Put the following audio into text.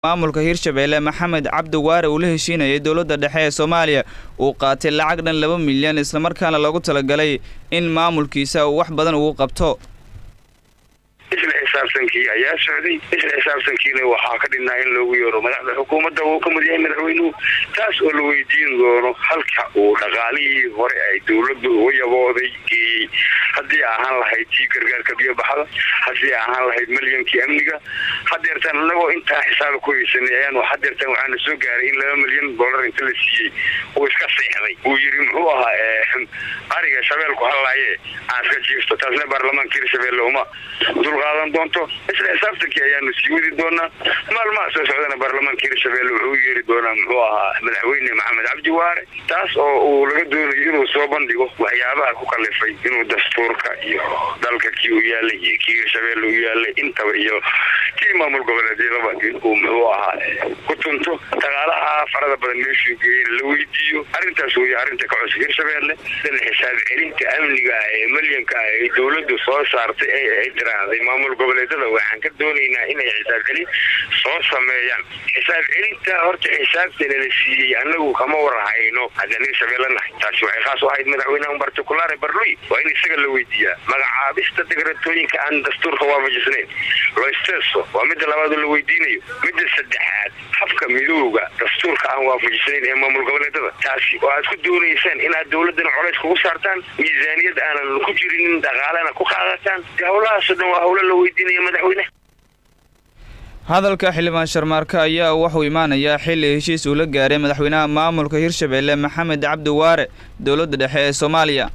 maamulka Hirshabelle Maxamed Cabdi Waare uu la heshiinayay dawladda dhexe ee Soomaaliya uu qaatay lacag dhan 2 milyan isla markaana lagu talagalay in maamulkiisa uu wax badan ugu qabto isla xisaabtankii ayaa socday isla xisaabtankiina waxa ka dhinaa in loogu yeero madaxda xukuumadda uu ka mid yahay madaxweynuhu taas oo la weydiin doono halka uu dhaqaalihii hore ay dawladdu u yabooday haddii aan lahayd gargaarka biyo baxada haddii aan lahayd milyankii amniga hadeertan anagoo intaa xisaab ku haysanay ayaan hadeertan waxaan soo gaaray in 2 milyan dollar inta la siiyay oo iska saxday uu yiri muxuu ahaa ariga shabeelku halaaye aan ka jiifto taasna baarlamaanka Hirshabelle uma dulqaadan doonto isla xisaabtankii ayaanu sii wadi doonaa maalmaha soo socdana baarlamaanka Hirshabelle wuxuu yeeri doonaa muxuu ahaa madaxweyne Maxamed Cabdi Waare taas oo uu laga doonayo inuu soo bandhigo waxyaabaha ku kalifay inuu dastuurka iyo dalka kii u yaalay kii Hirshabelle u yaalay intaba iyo kii maamul goboleedyada uu muxuu ahaa ku tunto dhaqaalaha farada badan meeshuu geeyay la weydiiyo arrintaas way arrinta ka cusub Hirshabelle dan xisaab celinta amniga ee milyanka ay dawladdu soo saartay ay tiraahday maamul goboleedyada waxaan ka doonaynaa inay xisaab celin soo sameeyaan xisaab celinta horta xisaabta la siiyay anagu kama warhayno haddii Hirshabelle taas waxay khaas u ahayd madaxweynaha particular Barluy waa in isaga la weydiiyaa magacaabista degratooyinka aan dastuurka waafajisnayn loosteeso waa mid labaad la weydiinayo mid saddexaad habka midowga dastuurka aan waafajisnayn ee maamul goboleedyada taasi oo aad ku doonaysaan in aad dawladana culays kugu saartaan miisaaniyad aanan ku jirin dhaqaalana ku qaadataan hawlahaas dhan waa hawlo la weydiinayo madaxweynaha hadalka xildhibaan Sharmaarka ayaa wuxuu imaanayaa xilli heshiis uu la gaaray madaxweynaha maamulka Hirshabelle Maxamed Cabdi Waare dawladda dhexe ee Soomaaliya